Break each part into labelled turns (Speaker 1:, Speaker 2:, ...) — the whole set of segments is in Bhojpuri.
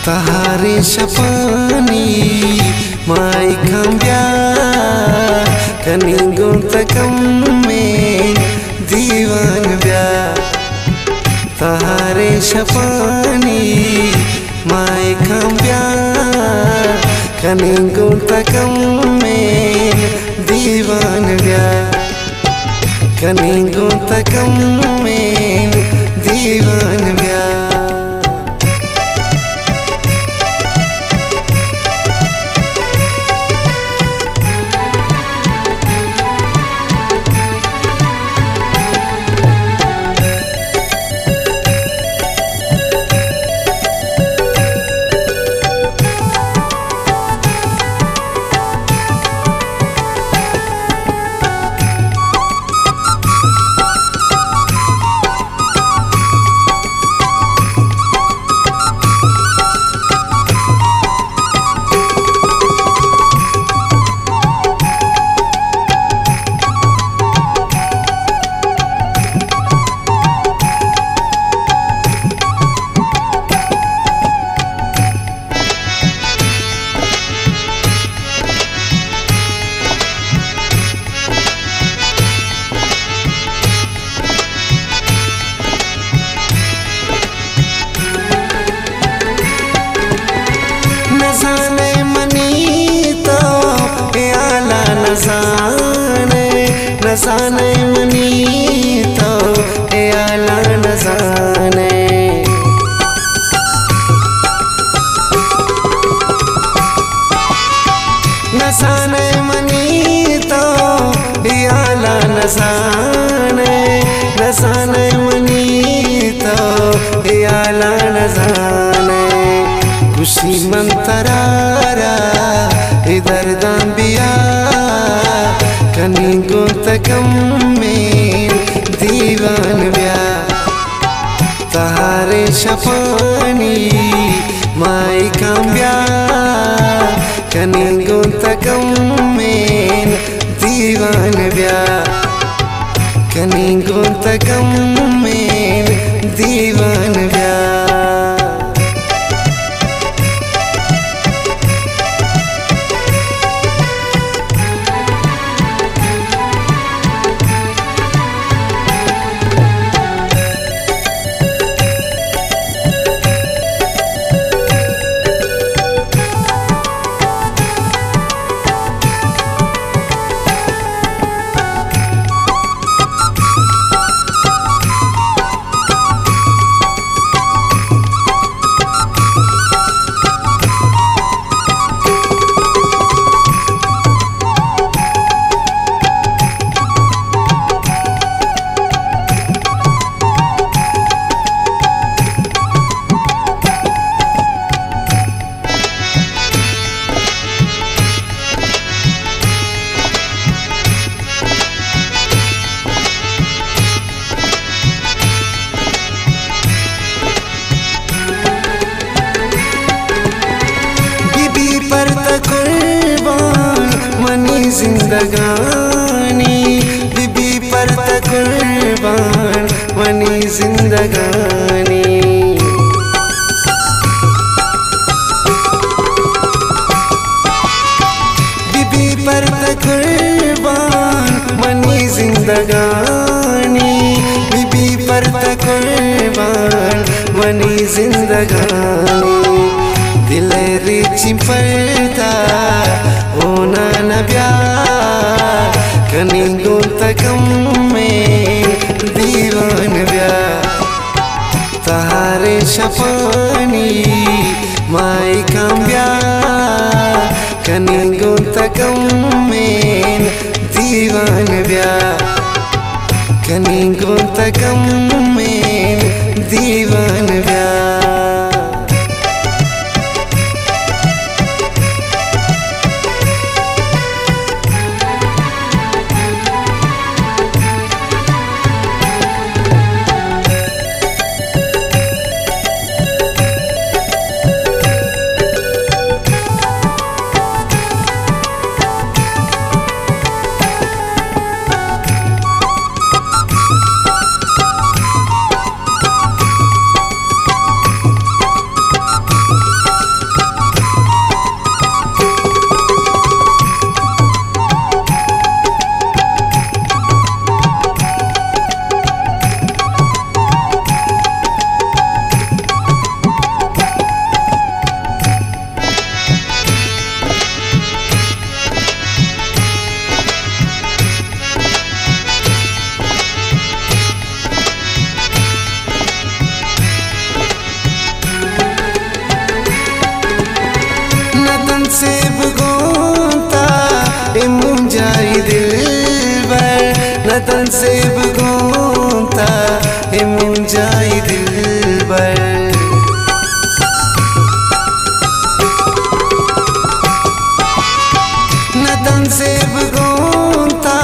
Speaker 1: Tahari Shapani Mai Kambya Kaningun takam mein Diwan bya Tahari Shapani Mai Kambya Kaningun takam mein Diwan bya Kaningun takam mein Diwan bya नज़ाने मनी तो ए आला नज़ाने नज़ाने मनी तो ए आला नज़ाने नज़ाने मनी तो ए आला नज़ाने खुशी मंतरारा इधर दांबिया Kaningun takam mein Diwan bya Tahari Shapani Mai Kambya Kaningun takam mein Diwan bya Kaningun takam mein Diwan bya जिंदगानी बीबी पर कुर्बान मनी जिंदगानी बीबी पर कुर्बान मनी जिंदगानी बीबी पर कुर्बान मनी जिंदगानी दिलेरी चिंपलता होना नब्या Kaningun takam mein Diwan bya Tahari Shapani Mai Kambya Kaningun takam mein Diwan bya Kaningun takam mein Diwan bya नदन से बगोंता ए मुंजाई दिलबर नदन से बगोंता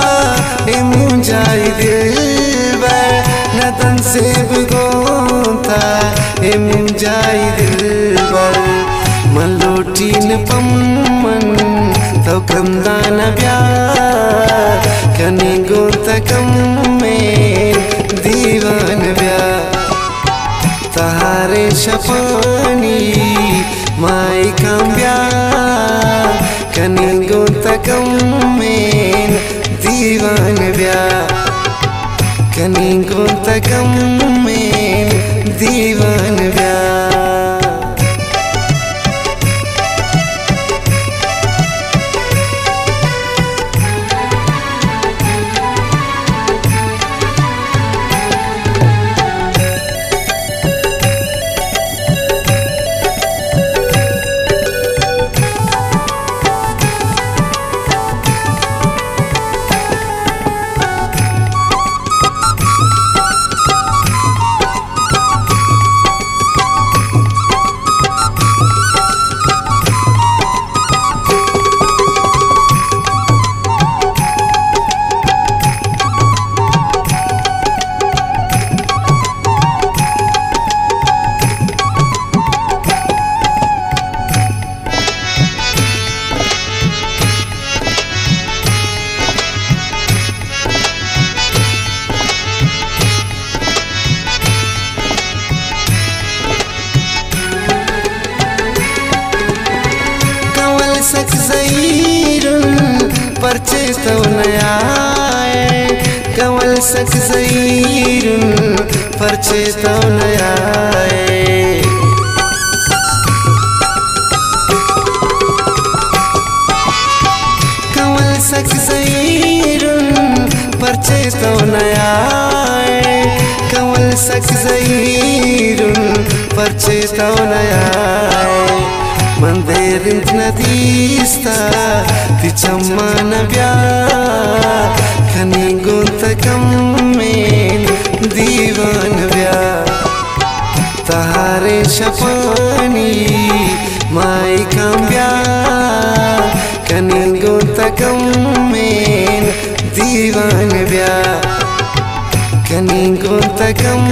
Speaker 1: ए मुंजाई दिलबर नदन से बगोंता ए मुंजाई दिलबर मलोटीन पम्मन तो कंदान प्यार कनी गोतकम में दीवान प्यार तहारे शपानी माई काम्या कनी गोतकम में दीवान प्यार कनी गोतकम में दीवान प्यार सक ज़हीरुन परचे तो नया कमल सक ज़हीरुन परचे तो नया कमल सक ज़हीरुन परचे तो नया कमल सक ज़हीरुन परचे तो नया मंदिर नदीस्ता तिचम्मान प्यार खनी गोतकम में दीवान प्यार तहारे शपानी माई काम्या खनी गोतकम में दीवान प्यार खनी गोतकम